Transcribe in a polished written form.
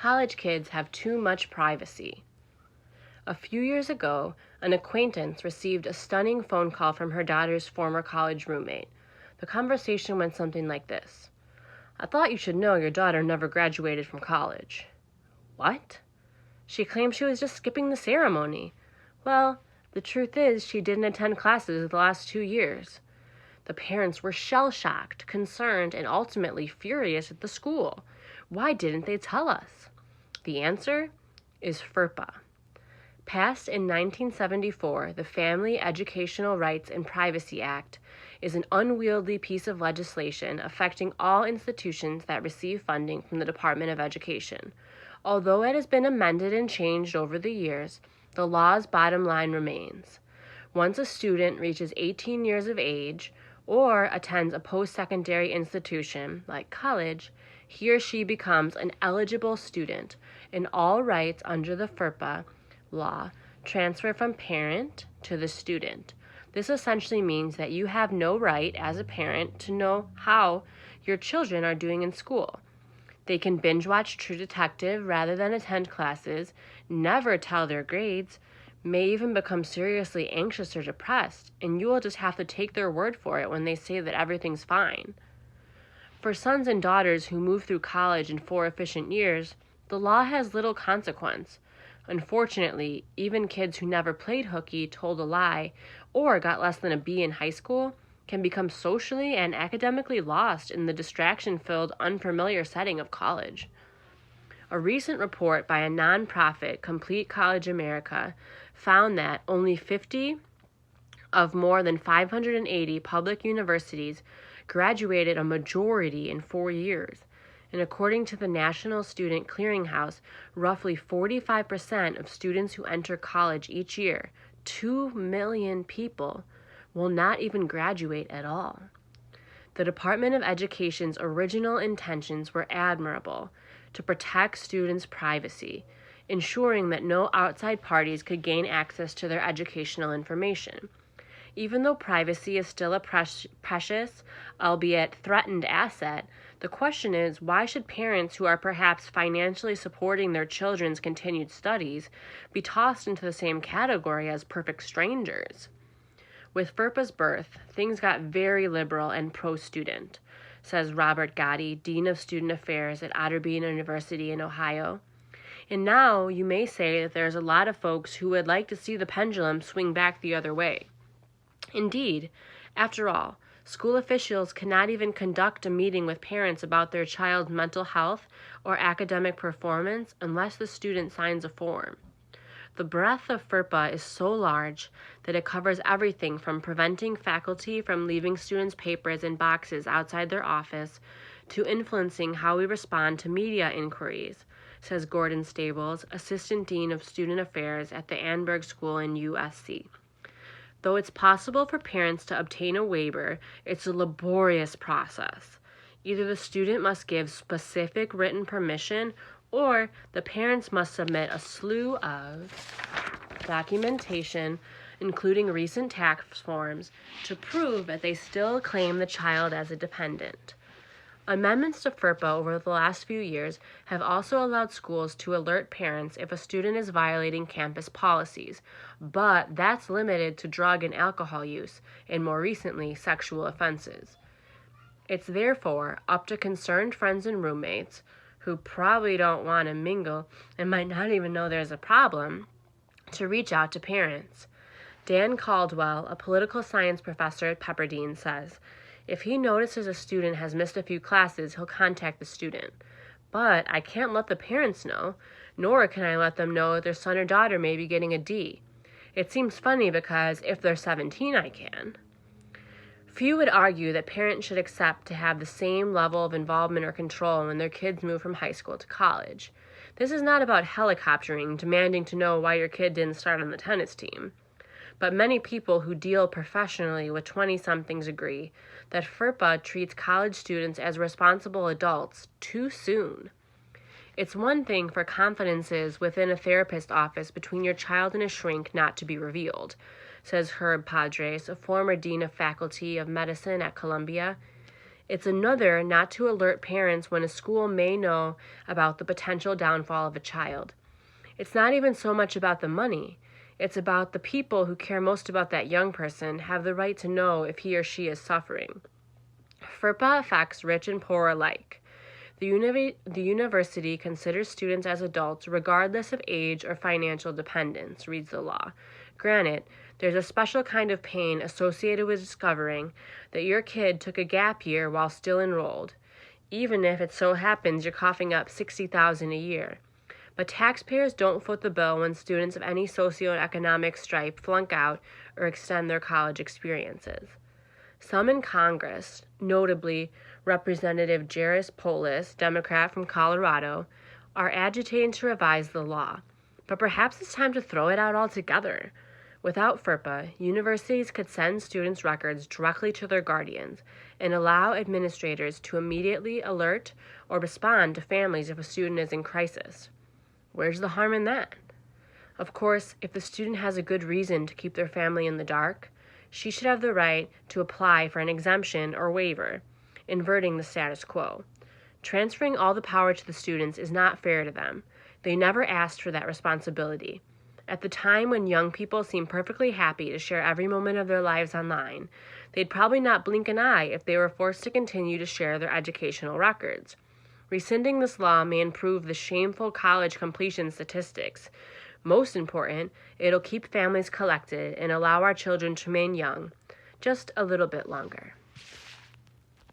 college kids have too much privacy. A few years ago, an acquaintance received a stunning phone call from her daughter's former college roommate. The conversation went something like this. "I thought you should know your daughter never graduated from college." "What?" "She claimed she was just skipping the ceremony." "Well, the truth is she didn't attend classes the last 2 years." The parents were shell-shocked, concerned, and ultimately furious at the school. Why didn't they tell us? The answer is FERPA. Passed in 1974, the Family Educational Rights and Privacy Act is an unwieldy piece of legislation affecting all institutions that receive funding from the Department of Education. Although it has been amended and changed over the years, the law's bottom line remains. Once a student reaches 18 years of age or attends a post-secondary institution like college, he or she becomes an eligible student, and all rights under the FERPA law transfer from parent to the student. This essentially means that you have no right as a parent to know how your children are doing in school. They can binge watch True Detective rather than attend classes, never tell their grades, may even become seriously anxious or depressed, and you will just have to take their word for it when they say that everything's fine. For sons and daughters who move through college in 4 efficient years, the law has little consequence. Unfortunately, even kids who never played hooky, told a lie, or got less than a B in high school can become socially and academically lost in the distraction-filled, unfamiliar setting of college. A recent report by a nonprofit, Complete College America, found that only 50 of more than 580 public universities graduated a majority in 4 years. And according to the National Student Clearinghouse, roughly 45% of students who enter college each year, 2 million people, will not even graduate at all. The Department of Education's original intentions were admirable: to protect students' privacy, ensuring that no outside parties could gain access to their educational information. Even though privacy is still a precious, albeit threatened asset, the question is, why should parents who are perhaps financially supporting their children's continued studies be tossed into the same category as perfect strangers? With FERPA's birth, things got very liberal and pro-student, says Robert Gotti, Dean of Student Affairs at Otterbein University in Ohio. And now you may say that there's a lot of folks who would like to see the pendulum swing back the other way. Indeed, after all, school officials cannot even conduct a meeting with parents about their child's mental health or academic performance unless the student signs a form. The breadth of FERPA is so large that it covers everything from preventing faculty from leaving students' papers in boxes outside their office to influencing how we respond to media inquiries, says Gordon Stables, Assistant Dean of Student Affairs at the Annenberg School in USC. Though it's possible for parents to obtain a waiver, it's a laborious process. Either the student must give specific written permission or the parents must submit a slew of documentation, including recent tax forms, to prove that they still claim the child as a dependent. Amendments to FERPA over the last few years have also allowed schools to alert parents if a student is violating campus policies, but that's limited to drug and alcohol use, and more recently, sexual offenses. It's therefore up to concerned friends and roommates, who probably don't want to mingle and might not even know there's a problem, to reach out to parents. Dan Caldwell, a political science professor at Pepperdine, says, if he notices a student has missed a few classes, he'll contact the student. But I can't let the parents know, nor can I let them know their son or daughter may be getting a D. It seems funny because if they're 17, I can. Few would argue that parents should accept to have the same level of involvement or control when their kids move from high school to college. This is not about helicoptering, demanding to know why your kid didn't start on the tennis team. But many people who deal professionally with 20-somethings agree that FERPA treats college students as responsible adults too soon. It's one thing for confidences within a therapist's office between your child and a shrink not to be revealed, says Herb Padres, a former dean of faculty of medicine at Columbia. It's another not to alert parents when a school may know about the potential downfall of a child. It's not even so much about the money. It's about the people who care most about that young person have the right to know if he or she is suffering. FERPA affects rich and poor alike. The university considers students as adults regardless of age or financial dependence, reads the law. Granted, there's a special kind of pain associated with discovering that your kid took a gap year while still enrolled, even if it so happens you're coughing up $60,000 a year. But taxpayers don't foot the bill when students of any socioeconomic stripe flunk out or extend their college experiences. Some in Congress, notably Representative Jairus Polis, Democrat from Colorado, are agitating to revise the law. But perhaps it's time to throw it out altogether. Without FERPA, universities could send students' records directly to their guardians and allow administrators to immediately alert or respond to families if a student is in crisis. Where's the harm in that? Of course, if the student has a good reason to keep their family in the dark, she should have the right to apply for an exemption or waiver, inverting the status quo. Transferring all the power to the students is not fair to them. They never asked for that responsibility. At the time when young people seem perfectly happy to share every moment of their lives online, they'd probably not blink an eye if they were forced to continue to share their educational records. Rescinding this law may improve the shameful college completion statistics. Most important, it'll keep families collected and allow our children to remain young just a little bit longer.